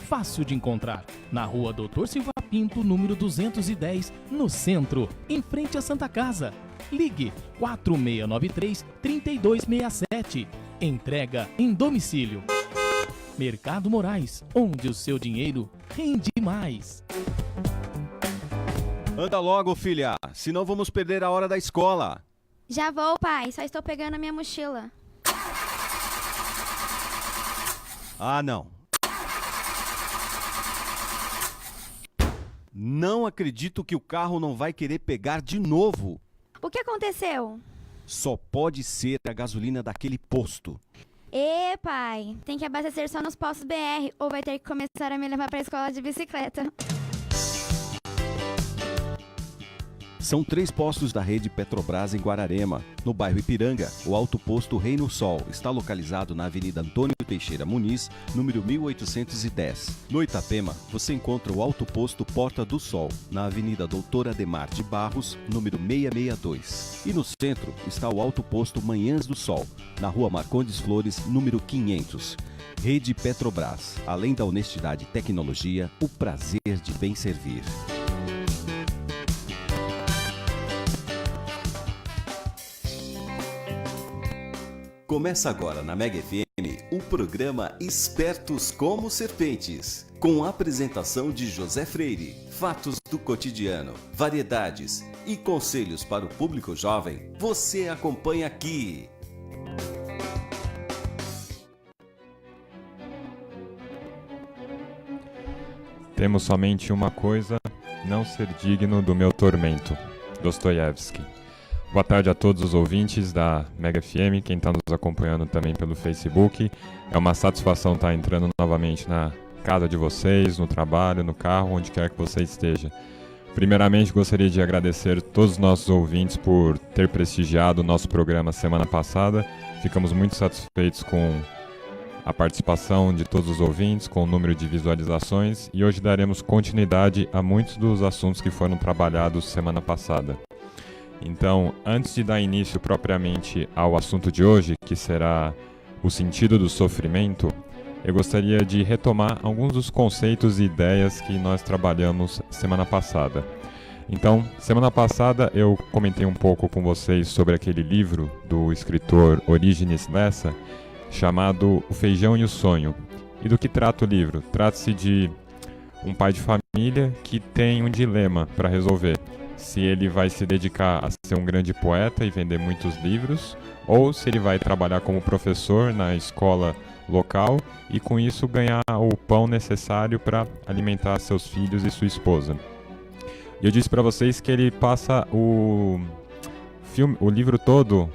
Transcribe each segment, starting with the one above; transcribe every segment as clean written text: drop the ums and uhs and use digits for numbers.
fácil de encontrar, na rua Doutor Silva Pinto, número 210, no centro, em frente à Santa Casa. Ligue 4693-3267. Entrega em domicílio. Mercado Moraes, onde o seu dinheiro rende mais. Anda logo, filha, senão vamos perder a hora da escola. Já vou, pai, só estou pegando a minha mochila. Ah, não. Não acredito que o carro não vai querer pegar de novo. O que aconteceu? Só pode ser a gasolina daquele posto. Pai, tem que abastecer só nos postos BR ou vai ter que começar a me levar para a escola de bicicleta. São 3 postos da rede Petrobras em Guararema. No bairro Ipiranga, o Alto Posto Reino Sol está localizado na Avenida Antônio Teixeira Muniz, número 1810. No Itapema, você encontra o Alto Posto Porta do Sol, na Avenida Doutor Ademar de Barros, número 662. E no centro está o Alto Posto Manhãs do Sol, na Rua Marcondes Flores, número 500. Rede Petrobras. Além da honestidade e tecnologia, o prazer de bem servir. Começa agora na Mega FM o programa Espertos como Serpentes, com a apresentação de José Freire, fatos do cotidiano, variedades e conselhos para o público jovem. Você acompanha aqui. Temos somente uma coisa, não ser digno do meu tormento. Dostoiévski. Boa tarde a todos os ouvintes da Mega FM, quem está nos acompanhando também pelo Facebook. É uma satisfação estar entrando novamente na casa de vocês, no trabalho, no carro, onde quer que você esteja. Primeiramente, gostaria de agradecer todos os nossos ouvintes por ter prestigiado o nosso programa semana passada. Ficamos muito satisfeitos com a participação de todos os ouvintes, com o número de visualizações, e hoje daremos continuidade a muitos dos assuntos que foram trabalhados semana passada. Então, antes de dar início propriamente ao assunto de hoje, que será o sentido do sofrimento, eu gostaria de retomar alguns dos conceitos e ideias que nós trabalhamos semana passada. Então, semana passada eu comentei um pouco com vocês sobre aquele livro do escritor Orígenes Lessa, chamado O Feijão e o Sonho. E do que trata o livro? Trata-se de um pai de família que tem um dilema para resolver. Se ele vai se dedicar a ser um grande poeta e vender muitos livros, ou se ele vai trabalhar como professor na escola local e com isso ganhar o pão necessário para alimentar seus filhos e sua esposa. E eu disse para vocês que ele passa o livro todo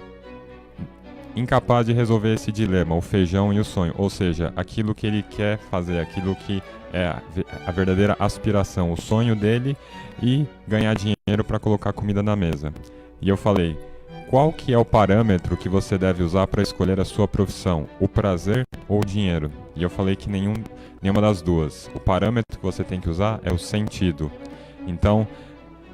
incapaz de resolver esse dilema, o feijão e o sonho, ou seja, aquilo que ele quer fazer, aquilo que é a verdadeira aspiração, o sonho dele, e ganhar dinheiro para colocar comida na mesa. E eu falei, qual que é o parâmetro que você deve usar para escolher a sua profissão, o prazer ou o dinheiro? E eu falei que nenhuma das duas. O parâmetro que você tem que usar é o sentido. Então,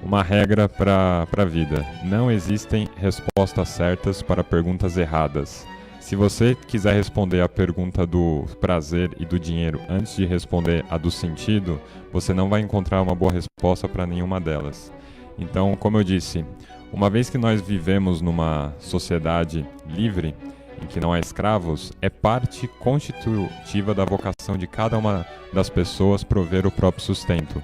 uma regra para a vida: não existem respostas certas para perguntas erradas. Se você quiser responder a pergunta do prazer e do dinheiro antes de responder a do sentido, você não vai encontrar uma boa resposta para nenhuma delas. Então, como eu disse, uma vez que nós vivemos numa sociedade livre, em que não há escravos, é parte constitutiva da vocação de cada uma das pessoas prover o próprio sustento.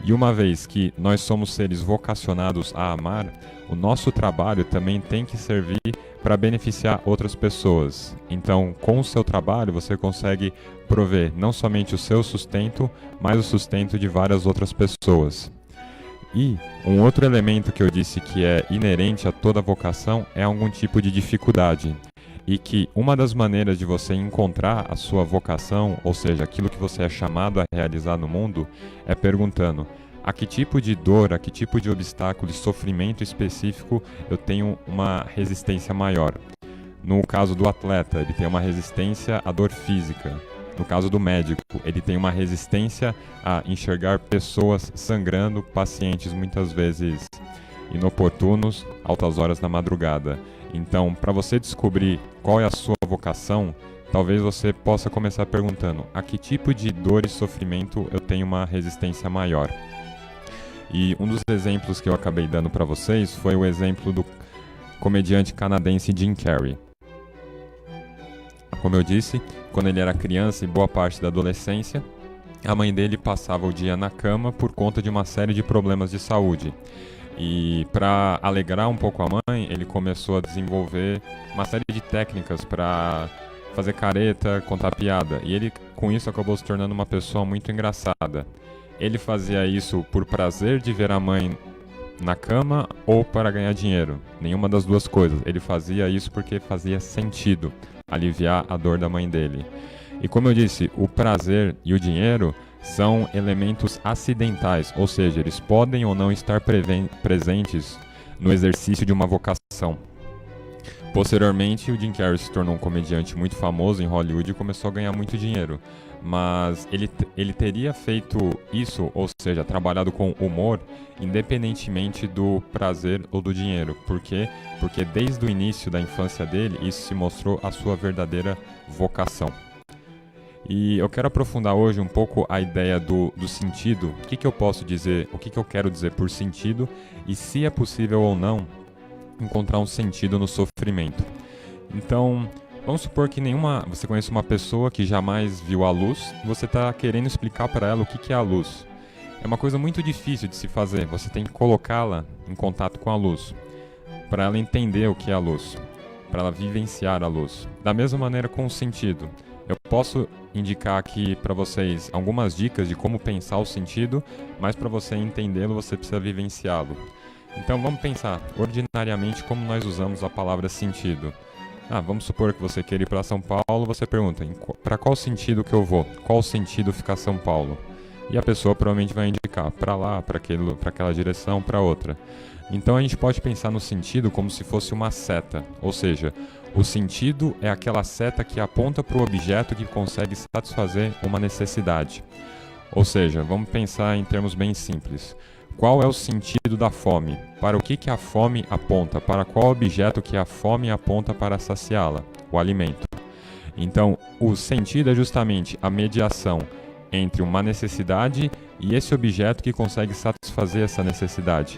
E uma vez que nós somos seres vocacionados a amar, o nosso trabalho também tem que servir para beneficiar outras pessoas. Então, com o seu trabalho, você consegue prover não somente o seu sustento, mas o sustento de várias outras pessoas. E um outro elemento que eu disse que é inerente a toda vocação é algum tipo de dificuldade. E que uma das maneiras de você encontrar a sua vocação, ou seja, aquilo que você é chamado a realizar no mundo, é perguntando: a que tipo de dor, a que tipo de obstáculo e sofrimento específico eu tenho uma resistência maior? No caso do atleta, ele tem uma resistência à dor física. No caso do médico, ele tem uma resistência a enxergar pessoas sangrando, pacientes muitas vezes inoportunos, altas horas da madrugada. Então, para você descobrir qual é a sua vocação, talvez você possa começar perguntando: a que tipo de dor e sofrimento eu tenho uma resistência maior? E um dos exemplos que eu acabei dando para vocês foi o exemplo do comediante canadense Jim Carrey. Como eu disse, quando ele era criança e boa parte da adolescência, a mãe dele passava o dia na cama por conta de uma série de problemas de saúde. E para alegrar um pouco a mãe, ele começou a desenvolver uma série de técnicas para fazer careta, contar piada. E ele, com isso, acabou se tornando uma pessoa muito engraçada. Ele fazia isso por prazer de ver a mãe na cama ou para ganhar dinheiro. Nenhuma das duas coisas. Ele fazia isso porque fazia sentido aliviar a dor da mãe dele. E como eu disse, o prazer e o dinheiro são elementos acidentais, ou seja, eles podem ou não estar presentes no exercício de uma vocação. Posteriormente, o Jim Carrey se tornou um comediante muito famoso em Hollywood e começou a ganhar muito dinheiro. Mas ele teria feito isso, ou seja, trabalhado com humor, independentemente do prazer ou do dinheiro. Por quê? Porque desde o início da infância dele, isso se mostrou a sua verdadeira vocação. E eu quero aprofundar hoje um pouco a ideia do sentido. O que eu posso dizer, o que eu quero dizer por sentido e se é possível ou não encontrar um sentido no sofrimento. Então, vamos supor que você conhece uma pessoa que jamais viu a luz e você está querendo explicar para ela o que é a luz. É uma coisa muito difícil de se fazer, você tem que colocá-la em contato com a luz, para ela entender o que é a luz, para ela vivenciar a luz. Da mesma maneira com o sentido. Eu posso indicar aqui para vocês algumas dicas de como pensar o sentido, mas para você entendê-lo você precisa vivenciá-lo. Então vamos pensar ordinariamente como nós usamos a palavra sentido. Vamos supor que você quer ir para São Paulo, você pergunta, para qual sentido que eu vou? Qual sentido fica São Paulo? E a pessoa provavelmente vai indicar para lá, para aquela direção, para outra. Então a gente pode pensar no sentido como se fosse uma seta, ou seja, o sentido é aquela seta que aponta para o objeto que consegue satisfazer uma necessidade. Ou seja, vamos pensar em termos bem simples. Qual é o sentido da fome? Para o que a fome aponta? Para qual objeto que a fome aponta para saciá-la? O alimento. Então, o sentido é justamente a mediação entre uma necessidade e esse objeto que consegue satisfazer essa necessidade.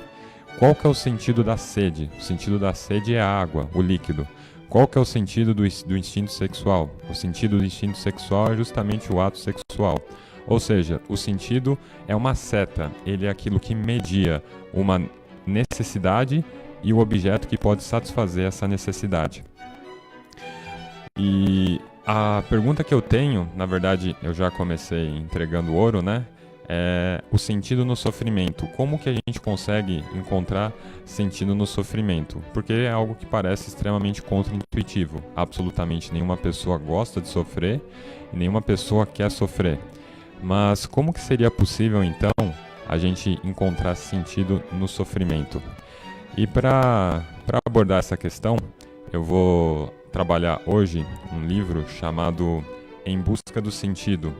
Qual que é o sentido da sede? O sentido da sede é a água, o líquido. Qual que é o sentido do instinto sexual? O sentido do instinto sexual é justamente o ato sexual. Ou seja, o sentido é uma seta, ele é aquilo que media uma necessidade e o objeto que pode satisfazer essa necessidade. E a pergunta que eu tenho, na verdade eu já comecei entregando ouro, né? É o sentido no sofrimento. Como que a gente consegue encontrar sentido no sofrimento? Porque é algo que parece extremamente contraintuitivo. Absolutamente nenhuma pessoa gosta de sofrer e nenhuma pessoa quer sofrer. Mas como que seria possível, então, a gente encontrar sentido no sofrimento? E para abordar essa questão, eu vou trabalhar hoje um livro chamado Em Busca do Sentido,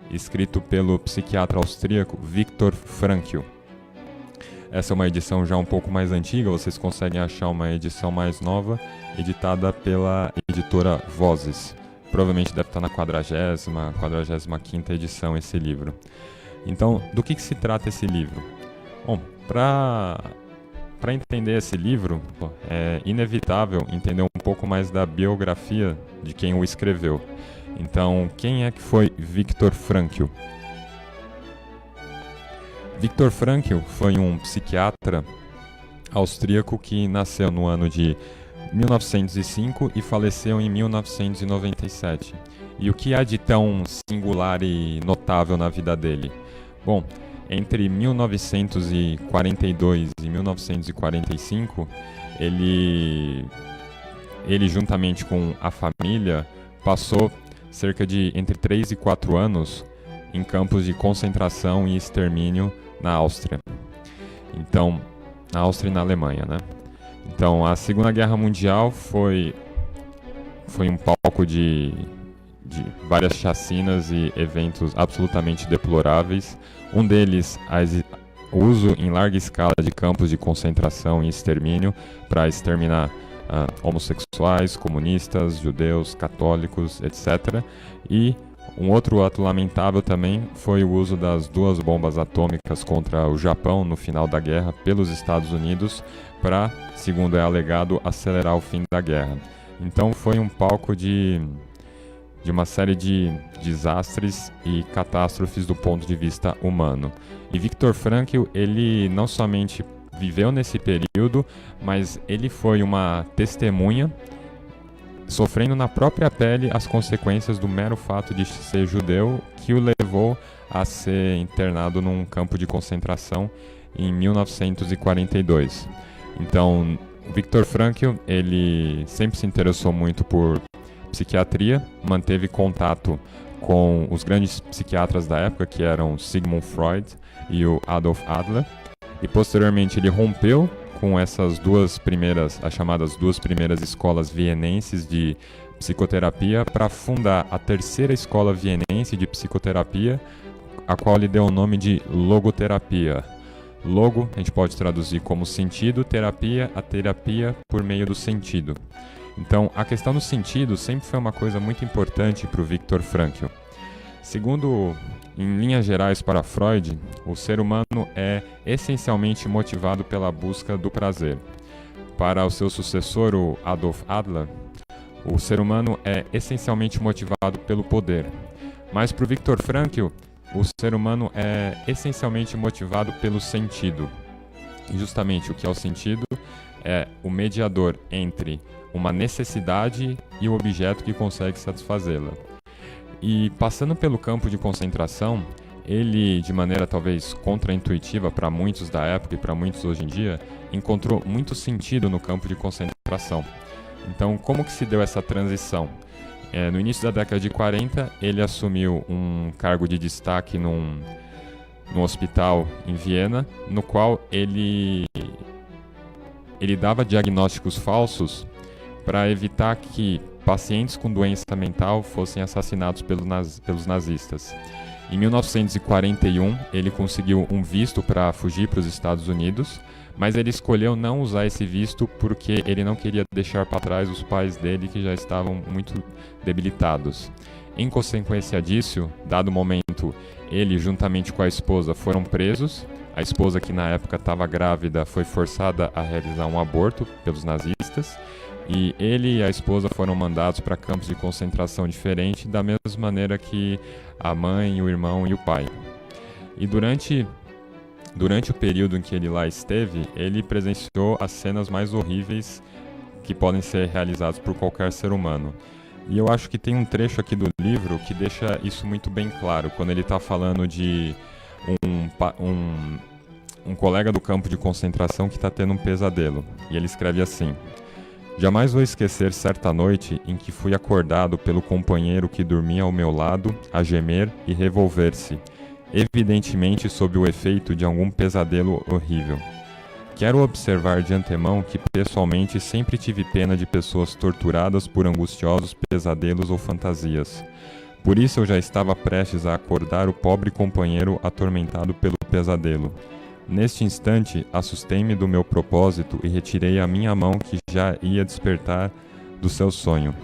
escrito pelo psiquiatra austríaco Viktor Frankl. Essa é uma edição já um pouco mais antiga, vocês conseguem achar uma edição mais nova, editada pela editora Vozes. Provavelmente deve estar na 45ª edição esse livro. Então, do que se trata esse livro? Bom, para entender esse livro, é inevitável entender um pouco mais da biografia de quem o escreveu. Então, quem é que foi Viktor Frankl? Viktor Frankl foi um psiquiatra austríaco que nasceu no ano de 1905 e faleceu em 1997. E o que há de tão singular e notável na vida dele? Bom, entre 1942 e 1945, ele juntamente com a família passou cerca de entre 3 e 4 anos em campos de concentração e extermínio na Áustria. Então, na Áustria e na Alemanha, né? Então, a Segunda Guerra Mundial foi um palco de várias chacinas e eventos absolutamente deploráveis. Um deles, o uso em larga escala de campos de concentração e extermínio para exterminar homossexuais, comunistas, judeus, católicos, etc. E um outro ato lamentável também foi o uso das 2 bombas atômicas contra o Japão no final da guerra pelos Estados Unidos para, segundo é alegado, acelerar o fim da guerra. Então foi um palco de uma série de desastres e catástrofes do ponto de vista humano. E Viktor Frankl, ele não somente viveu nesse período, mas ele foi uma testemunha, sofrendo na própria pele as consequências do mero fato de ser judeu, que o levou a ser internado num campo de concentração em 1942. Então, Viktor Frankl, ele sempre se interessou muito por psiquiatria, manteve contato com os grandes psiquiatras da época, que eram Sigmund Freud e o Adolf Adler, e posteriormente ele rompeu com essas as chamadas 2 primeiras escolas vienenses de psicoterapia para fundar a 3ª escola vienense de psicoterapia, a qual ele deu o nome de logoterapia. Logo, a gente pode traduzir como sentido, terapia, a terapia por meio do sentido. Então, a questão do sentido sempre foi uma coisa muito importante para o Viktor Frankl. Segundo, em linhas gerais para Freud, o ser humano é essencialmente motivado pela busca do prazer. Para o seu sucessor, o Adolf Adler, o ser humano é essencialmente motivado pelo poder. Mas para o Viktor Frankl, o ser humano é essencialmente motivado pelo sentido. E justamente o que é o sentido é o mediador entre uma necessidade e o objeto que consegue satisfazê-la. E passando pelo campo de concentração, ele, de maneira talvez contraintuitiva para muitos da época e para muitos hoje em dia, encontrou muito sentido no campo de concentração. Então, como que se deu essa transição? No início da década de 40, ele assumiu um cargo de destaque num hospital em Viena, no qual ele dava diagnósticos falsos para evitar que pacientes com doença mental fossem assassinados pelos nazistas. Em 1941, ele conseguiu um visto para fugir para os Estados Unidos, mas ele escolheu não usar esse visto porque ele não queria deixar para trás os pais dele, que já estavam muito debilitados. Em consequência disso, dado o momento, ele juntamente com a esposa foram presos. A esposa, que na época estava grávida, foi forçada a realizar um aborto pelos nazistas. E ele e a esposa foram mandados para campos de concentração diferentes, da mesma maneira que a mãe, o irmão e o pai. E durante o período em que ele lá esteve, ele presenciou as cenas mais horríveis que podem ser realizadas por qualquer ser humano. E eu acho que tem um trecho aqui do livro que deixa isso muito bem claro, quando ele está falando de um colega do campo de concentração que está tendo um pesadelo. E ele escreve assim: "Jamais vou esquecer certa noite em que fui acordado pelo companheiro que dormia ao meu lado a gemer e revolver-se, evidentemente sob o efeito de algum pesadelo horrível. Quero observar de antemão que pessoalmente sempre tive pena de pessoas torturadas por angustiosos pesadelos ou fantasias. Por isso eu já estava prestes a acordar o pobre companheiro atormentado pelo pesadelo. Neste instante, assustei-me do meu propósito e retirei a minha mão que já ia despertar do seu sonho,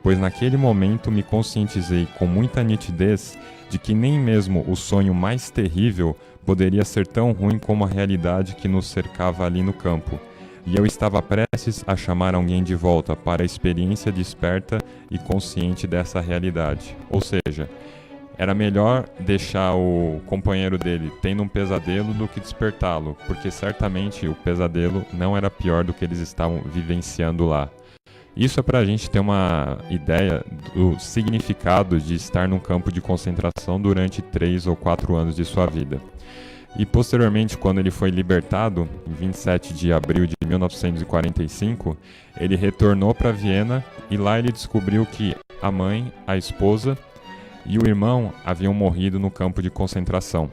pois naquele momento me conscientizei com muita nitidez de que nem mesmo o sonho mais terrível poderia ser tão ruim como a realidade que nos cercava ali no campo, e eu estava prestes a chamar alguém de volta para a experiência desperta e consciente dessa realidade. Ou seja, era melhor deixar o companheiro dele tendo um pesadelo do que despertá-lo, porque certamente o pesadelo não era pior do que eles estavam vivenciando lá. Isso é para a gente ter uma ideia do significado de estar num campo de concentração durante 3 ou 4 anos de sua vida. E posteriormente, quando ele foi libertado, em 27 de abril de 1945, ele retornou para Viena e lá ele descobriu que a mãe, a esposa e o irmão haviam morrido no campo de concentração.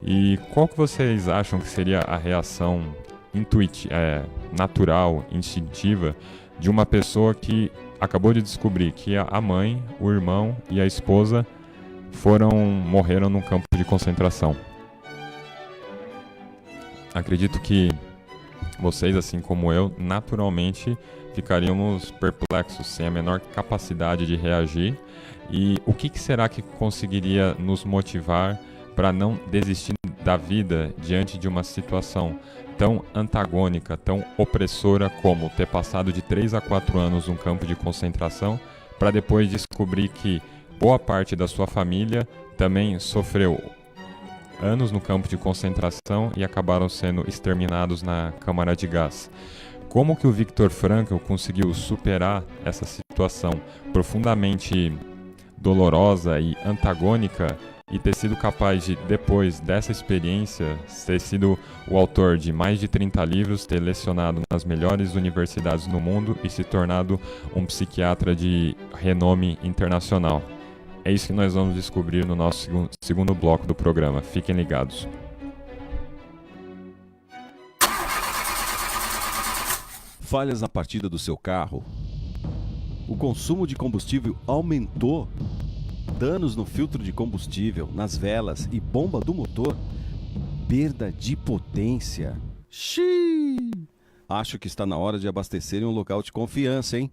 E qual que vocês acham que seria a reação natural, instintiva, de uma pessoa que acabou de descobrir que a mãe, o irmão e a esposa morreram num campo de concentração? Acredito que vocês, assim como eu, naturalmente ficaríamos perplexos, sem a menor capacidade de reagir. E o que será que conseguiria nos motivar para não desistir da vida diante de uma situação tão antagônica, tão opressora como ter passado de 3 a 4 anos num campo de concentração, para depois descobrir que boa parte da sua família também sofreu anos no campo de concentração e acabaram sendo exterminados na câmara de gás. Como que o Viktor Frankl conseguiu superar essa situação profundamente dolorosa e antagônica e ter sido capaz de, depois dessa experiência, ter sido o autor de mais de 30 livros, ter lecionado nas melhores universidades do mundo e se tornado um psiquiatra de renome internacional? É isso que nós vamos descobrir no nosso segundo bloco do programa. Fiquem ligados. Falhas na partida do seu carro? O consumo de combustível aumentou? Danos no filtro de combustível, nas velas e bomba do motor? Perda de potência? Xiii! Acho que está na hora de abastecer em um local de confiança, hein?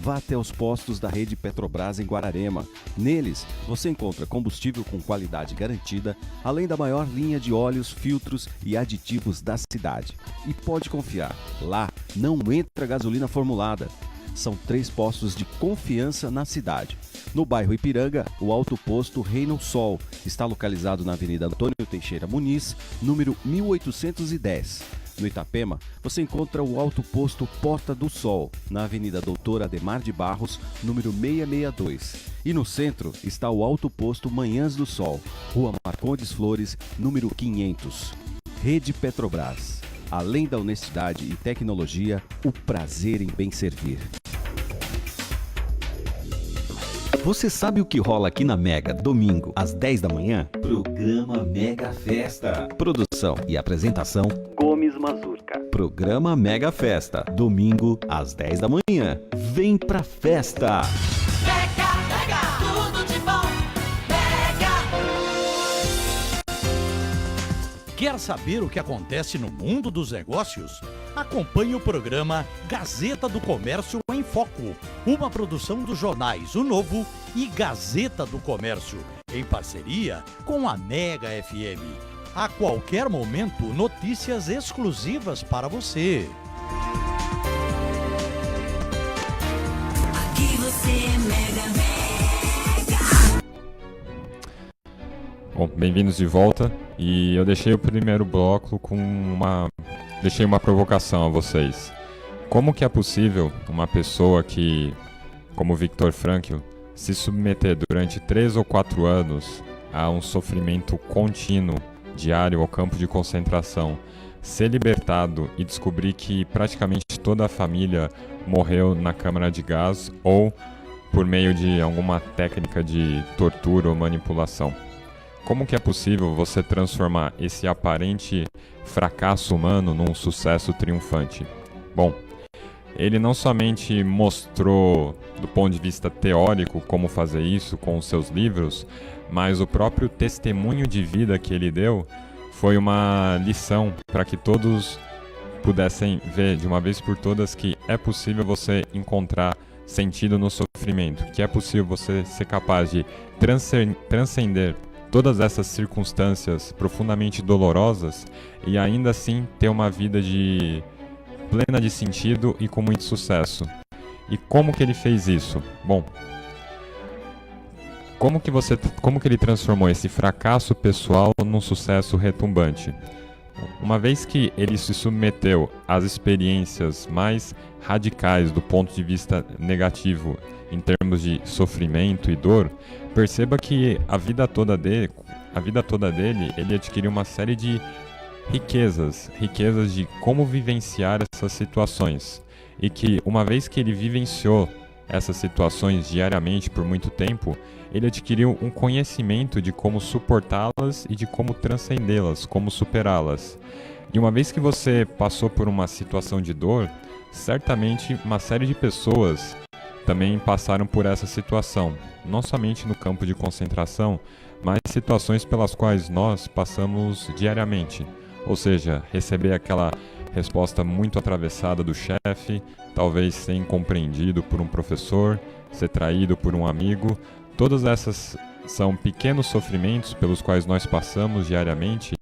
Vá até os postos da rede Petrobras em Guararema. Neles, você encontra combustível com qualidade garantida, além da maior linha de óleos, filtros e aditivos da cidade. E pode confiar, lá não entra gasolina formulada. São 3 postos de confiança na cidade. No bairro Ipiranga, o Alto Posto Reino Sol está localizado na Avenida Antônio Teixeira Muniz, número 1810. No Itapema, você encontra o Alto Posto Porta do Sol, na Avenida Doutor Ademar de Barros, número 662. E no centro está o Alto Posto Manhãs do Sol, Rua Marcondes Flores, número 500. Rede Petrobras. Além da honestidade e tecnologia, o prazer em bem servir. Você sabe o que rola aqui na Mega, domingo, às 10 da manhã? Programa Mega Festa. Produção e apresentação, Gomes Mazurca. Programa Mega Festa, domingo, às 10 da manhã. Vem pra festa! Mega, mega, tudo de bom. Mega. Quer saber o que acontece no mundo dos negócios? Acompanhe o programa Gazeta do Comércio em Foco, uma produção dos jornais O Novo e Gazeta do Comércio, em parceria com a Mega FM. A qualquer momento, notícias exclusivas para você. Aqui você é mega. Bom, bem-vindos de volta. E eu deixei o primeiro bloco com Deixei uma provocação a vocês. Como que é possível uma pessoa que, como Viktor Frankl, se submeter durante 3 ou 4 anos a um sofrimento contínuo, diário ao campo de concentração, ser libertado e descobrir que praticamente toda a família morreu na câmara de gás ou por meio de alguma técnica de tortura ou manipulação? Como que é possível você transformar esse aparente fracasso humano num sucesso triunfante? Bom, ele não somente mostrou, do ponto de vista teórico, como fazer isso com os seus livros, mas o próprio testemunho de vida que ele deu foi uma lição para que todos pudessem ver de uma vez por todas que é possível você encontrar sentido no sofrimento, que é possível você ser capaz de transcender todas essas circunstâncias profundamente dolorosas e ainda assim ter uma vida plena de sentido e com muito sucesso. E como que ele fez isso? Bom, como que ele transformou esse fracasso pessoal num sucesso retumbante? Uma vez que ele se submeteu às experiências mais radicais do ponto de vista negativo em termos de sofrimento e dor, perceba que a vida toda dele, ele adquiriu uma série de riquezas de como vivenciar essas situações. E que uma vez que ele vivenciou essas situações diariamente por muito tempo, ele adquiriu um conhecimento de como suportá-las e de como transcendê-las, como superá-las. E uma vez que você passou por uma situação de dor, certamente uma série de pessoas também passaram por essa situação, não somente no campo de concentração, mas situações pelas quais nós passamos diariamente. Ou seja, receber aquela resposta muito atravessada do chefe, talvez ser incompreendido por um professor, ser traído por um amigo. Todas essas são pequenos sofrimentos pelos quais nós passamos diariamente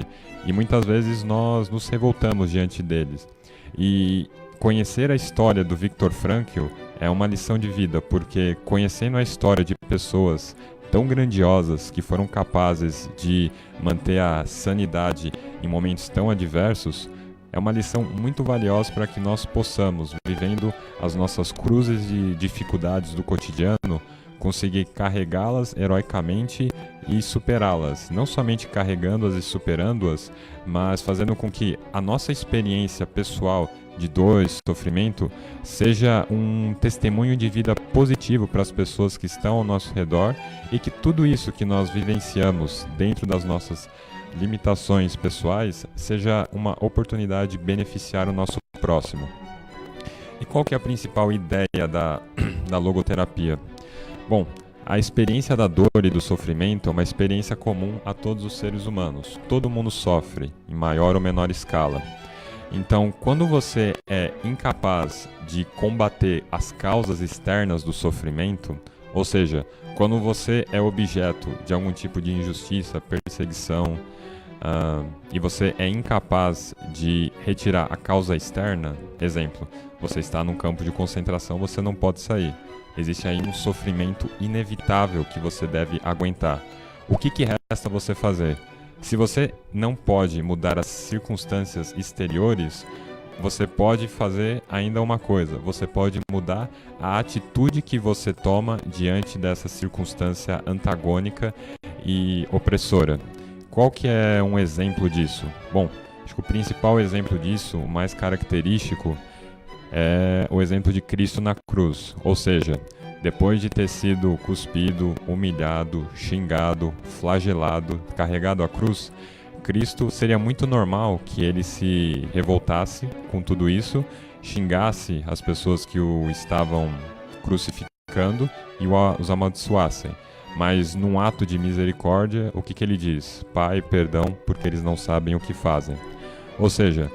e muitas vezes nós nos revoltamos diante deles. E conhecer a história do Viktor Frankl é uma lição de vida, porque conhecendo a história de pessoas tão grandiosas que foram capazes de manter a sanidade em momentos tão adversos, é uma lição muito valiosa para que nós possamos, vivendo as nossas cruzes e dificuldades do cotidiano, conseguir carregá-las heroicamente e superá-las. Não somente carregando-as e superando-as, mas fazendo com que a nossa experiência pessoal de dor e sofrimento seja um testemunho de vida positivo para as pessoas que estão ao nosso redor e que tudo isso que nós vivenciamos dentro das nossas limitações pessoais seja uma oportunidade de beneficiar o nosso próximo. E qual que é a principal ideia da logoterapia? Bom, a experiência da dor e do sofrimento é uma experiência comum a todos os seres humanos. Todo mundo sofre, em maior ou menor escala. Então, quando você é incapaz de combater as causas externas do sofrimento, ou seja, quando você é objeto de algum tipo de injustiça, perseguição, e você é incapaz de retirar a causa externa, exemplo, você está num campo de concentração, você não pode sair. Existe aí um sofrimento inevitável que você deve aguentar. O que resta você fazer? Se você não pode mudar as circunstâncias exteriores, você pode fazer ainda uma coisa. Você pode mudar a atitude que você toma diante dessa circunstância antagônica e opressora. Qual que é um exemplo disso? Bom, acho que o principal exemplo disso, o mais característico, é o exemplo de Cristo na cruz. Ou seja, depois de ter sido cuspido, humilhado, xingado, flagelado, carregado à cruz, Cristo seria muito normal que ele se revoltasse com tudo isso, xingasse as pessoas que o estavam crucificando e os amaldiçoassem. Mas num ato de misericórdia, o que ele diz? Pai, perdão, porque eles não sabem o que fazem. Ou seja,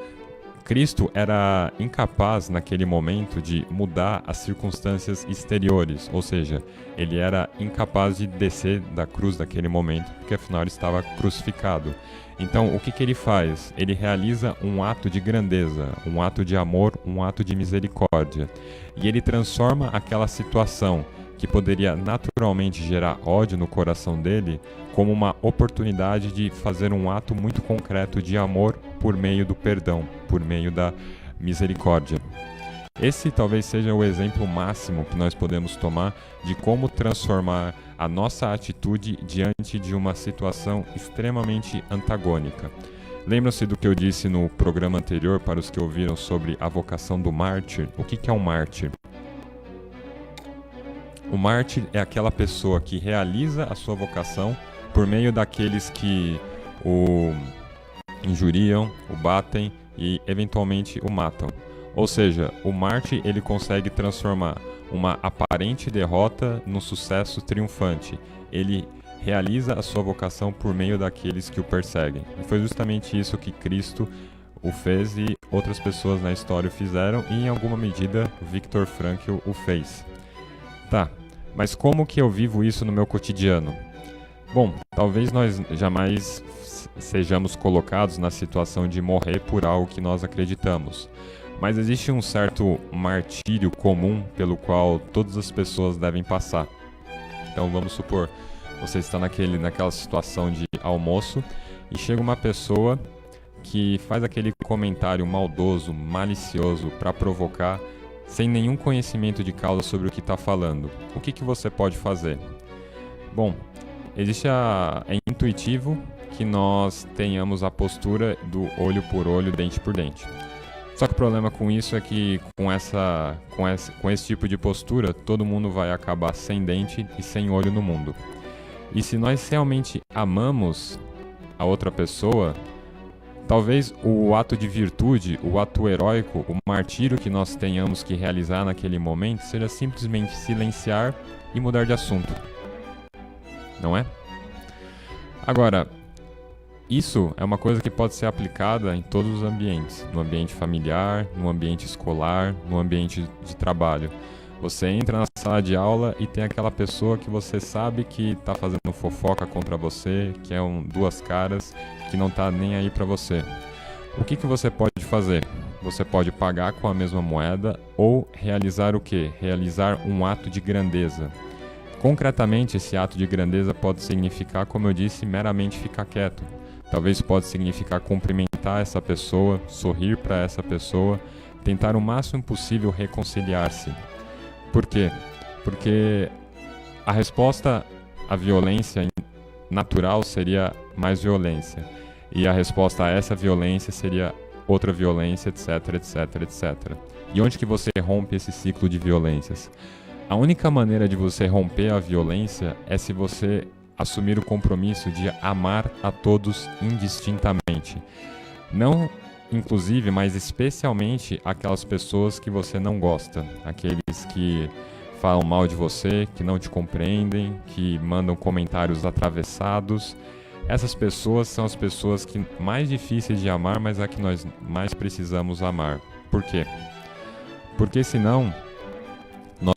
Cristo era incapaz naquele momento de mudar as circunstâncias exteriores, ou seja, ele era incapaz de descer da cruz naquele momento, porque afinal ele estava crucificado. Então, o que ele faz? Ele realiza um ato de grandeza, um ato de amor, um ato de misericórdia. E ele transforma aquela situação que poderia naturalmente gerar ódio no coração dele, como uma oportunidade de fazer um ato muito concreto de amor por meio do perdão, por meio da misericórdia. Esse talvez seja o exemplo máximo que nós podemos tomar de como transformar a nossa atitude diante de uma situação extremamente antagônica. Lembram-se do que eu disse no programa anterior para os que ouviram sobre a vocação do mártir? O que é um mártir? O mártir é aquela pessoa que realiza a sua vocação por meio daqueles que o injuriam, o batem e eventualmente o matam. Ou seja, o mártir ele consegue transformar uma aparente derrota num sucesso triunfante. Ele realiza a sua vocação por meio daqueles que o perseguem. E foi justamente isso que Cristo o fez e outras pessoas na história o fizeram e em alguma medida Viktor Frankl o fez. Tá, mas como que eu vivo isso no meu cotidiano? Bom, talvez nós jamais sejamos colocados na situação de morrer por algo que nós acreditamos. Mas existe um certo martírio comum pelo qual todas as pessoas devem passar. Então vamos supor, você está naquela situação de almoço e chega uma pessoa que faz aquele comentário maldoso, malicioso para provocar, sem nenhum conhecimento de causa sobre o que está falando. O que você pode fazer? Bom, é intuitivo que nós tenhamos a postura do olho por olho, dente por dente. Só que o problema com isso é que com esse tipo de postura, todo mundo vai acabar sem dente e sem olho no mundo. E se nós realmente amamos a outra pessoa, talvez o ato de virtude, o ato heróico, o martírio que nós tenhamos que realizar naquele momento seja simplesmente silenciar e mudar de assunto. Não é? Agora, isso é uma coisa que pode ser aplicada em todos os ambientes, no ambiente familiar, no ambiente escolar, no ambiente de trabalho. Você entra na sala de aula e tem aquela pessoa que você sabe que está fazendo fofoca contra você, que é duas caras, que não está nem aí para você. O que você pode fazer? Você pode pagar com a mesma moeda ou realizar o quê? Realizar um ato de grandeza. Concretamente, esse ato de grandeza pode significar, como eu disse, meramente ficar quieto. Talvez pode significar cumprimentar essa pessoa, sorrir para essa pessoa, tentar o máximo possível reconciliar-se. Por quê? Porque a resposta à violência natural seria mais violência. E a resposta a essa violência seria outra violência, etc, etc, etc. E onde que você rompe esse ciclo de violências? A única maneira de você romper a violência é se você assumir o compromisso de amar a todos indistintamente. Não inclusive, mas especialmente aquelas pessoas que você não gosta. Aqueles que falam mal de você, que não te compreendem, que mandam comentários atravessados. Essas pessoas são as pessoas que mais difíceis de amar, mas a que nós mais precisamos amar. Por quê? Porque senão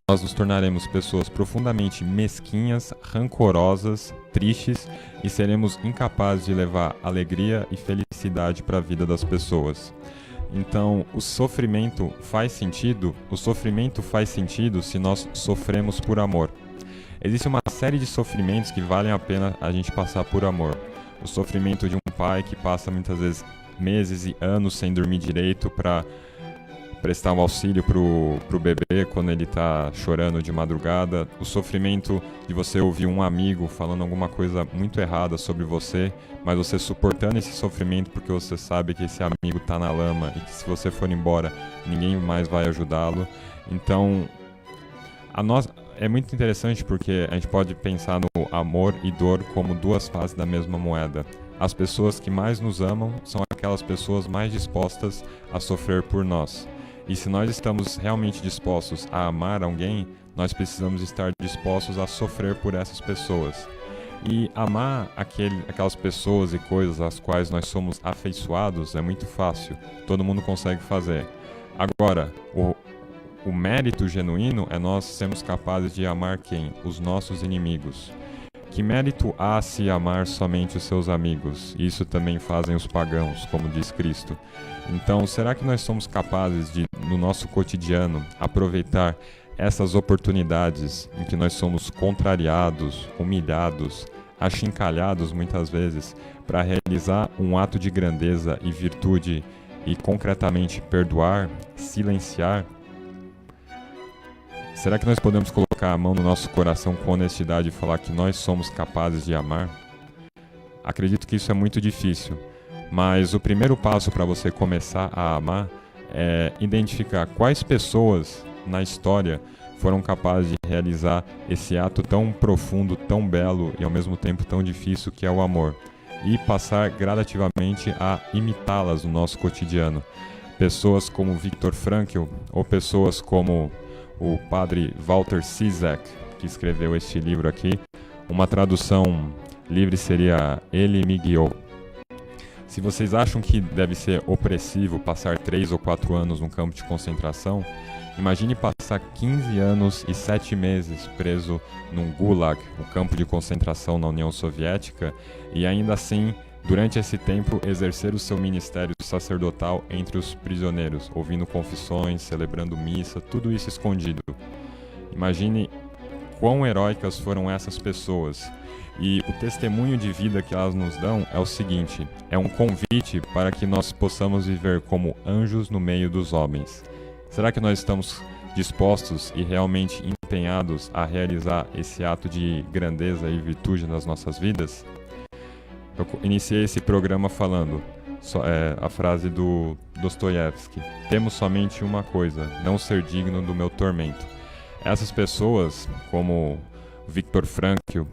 nós nos tornaremos pessoas profundamente mesquinhas, rancorosas, tristes e seremos incapazes de levar alegria e felicidade para a vida das pessoas. Então, o sofrimento faz sentido? O sofrimento faz sentido se nós sofremos por amor. Existe uma série de sofrimentos que valem a pena a gente passar por amor. O sofrimento de um pai que passa muitas vezes meses e anos sem dormir direito para prestar um auxílio pro bebê quando ele está chorando de madrugada. O sofrimento de você ouvir um amigo falando alguma coisa muito errada sobre você, mas você suportando esse sofrimento porque você sabe que esse amigo está na lama e que se você for embora, ninguém mais vai ajudá-lo. Então, é muito interessante porque a gente pode pensar no amor e dor como duas faces da mesma moeda. As pessoas que mais nos amam são aquelas pessoas mais dispostas a sofrer por nós. E se nós estamos realmente dispostos a amar alguém, nós precisamos estar dispostos a sofrer por essas pessoas. E amar aquelas pessoas e coisas às quais nós somos afeiçoados é muito fácil, todo mundo consegue fazer. Agora, o mérito genuíno é nós sermos capazes de amar quem? Os nossos inimigos. Que mérito há se amar somente os seus amigos? Isso também fazem os pagãos, como diz Cristo. Então, será que nós somos capazes de, no nosso cotidiano, aproveitar essas oportunidades em que nós somos contrariados, humilhados, achincalhados muitas vezes, para realizar um ato de grandeza e virtude e concretamente perdoar, silenciar? Será que nós podemos colocar a mão no nosso coração com honestidade e falar que nós somos capazes de amar? Acredito que isso é muito difícil, mas o primeiro passo para você começar a amar é identificar quais pessoas na história foram capazes de realizar esse ato tão profundo, tão belo e ao mesmo tempo tão difícil que é o amor, e passar gradativamente a imitá-las no nosso cotidiano. Pessoas como Viktor Frankl ou pessoas como o padre Walter Ciszek, que escreveu este livro aqui. Uma tradução livre seria Ele me guiou. Se vocês acham que deve ser opressivo passar 3 ou 4 anos num campo de concentração, imagine passar 15 anos e 7 meses preso num Gulag, um campo de concentração na União Soviética, e ainda assim, durante esse tempo, exercer o seu ministério sacerdotal entre os prisioneiros, ouvindo confissões, celebrando missa, tudo isso escondido. Imagine quão heróicas foram essas pessoas. E o testemunho de vida que elas nos dão é o seguinte: é um convite para que nós possamos viver como anjos no meio dos homens. Será que nós estamos dispostos e realmente empenhados a realizar esse ato de grandeza e virtude nas nossas vidas? Eu iniciei esse programa falando a frase do Dostoiévski: temos somente uma coisa, não ser digno do meu tormento. Essas pessoas, como Viktor Frankl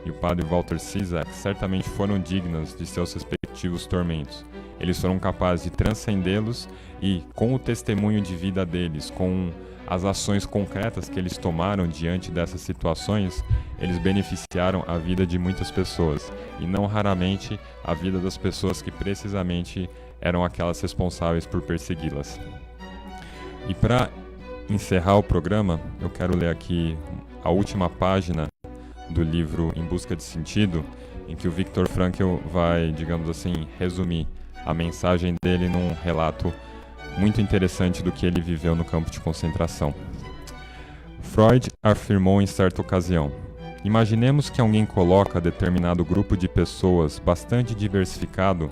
e o padre Walter Ciszek, certamente foram dignas de seus respectivos tormentos. eles foram capazes de transcendê-los e, com o testemunho de vida deles, com as ações concretas que eles tomaram diante dessas situações, eles beneficiaram a vida de muitas pessoas, e não raramente a vida das pessoas que precisamente eram aquelas responsáveis por persegui-las. E para encerrar o programa, eu quero ler aqui a última página do livro Em Busca de Sentido, em que o Viktor Frankl vai, digamos assim, resumir a mensagem dele num relato muito interessante do que ele viveu no campo de concentração. Freud afirmou em certa ocasião: imaginemos que alguém coloca determinado grupo de pessoas bastante diversificado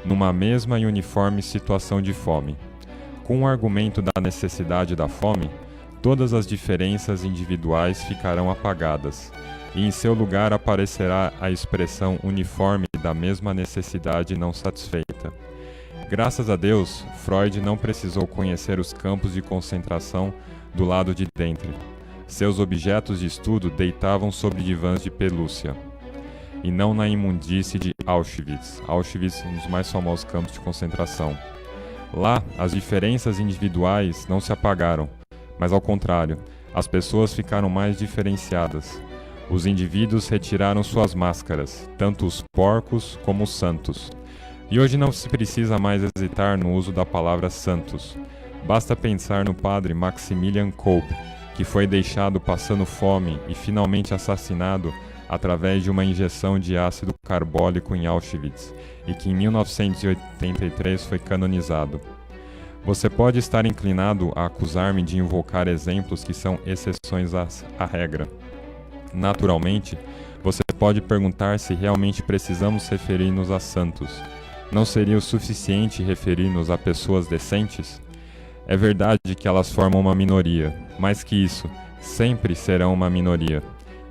numa mesma e uniforme situação de fome. Com o argumento da necessidade da fome, todas as diferenças individuais ficarão apagadas, e em seu lugar aparecerá a expressão uniforme da mesma necessidade não satisfeita. Graças a Deus, Freud não precisou conhecer os campos de concentração do lado de dentro. Seus objetos de estudo deitavam sobre divãs de pelúcia, e não na imundície de Auschwitz. Auschwitz, um dos mais famosos campos de concentração. Lá, as diferenças individuais não se apagaram, mas ao contrário, as pessoas ficaram mais diferenciadas. Os indivíduos retiraram suas máscaras, tanto os porcos como os santos. E hoje não se precisa mais hesitar no uso da palavra santos. Basta pensar no padre Maximilian Kolbe, que foi deixado passando fome e finalmente assassinado através de uma injeção de ácido carbólico em Auschwitz, e que em 1983 foi canonizado. Você pode estar inclinado a acusar-me de invocar exemplos que são exceções à regra. Naturalmente, você pode perguntar se realmente precisamos referir-nos a santos. Não seria o suficiente referir-nos a pessoas decentes? É verdade que elas formam uma minoria, mais que isso, sempre serão uma minoria.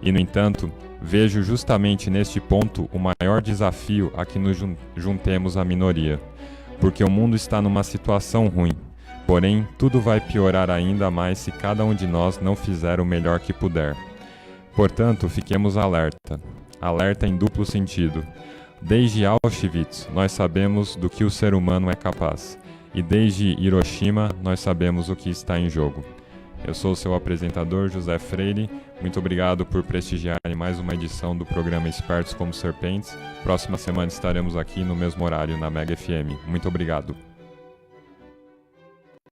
E, no entanto, vejo justamente neste ponto o maior desafio a que nos juntemos à minoria. Porque o mundo está numa situação ruim. Porém, tudo vai piorar ainda mais se cada um de nós não fizer o melhor que puder. Portanto, fiquemos alerta. Alerta em duplo sentido. Desde Auschwitz, nós sabemos do que o ser humano é capaz. E desde Hiroshima, nós sabemos o que está em jogo. Eu sou o seu apresentador, José Freire. Muito obrigado por prestigiarem mais uma edição do programa Espertos como Serpentes. Próxima semana estaremos aqui no mesmo horário, na Mega FM. Muito obrigado.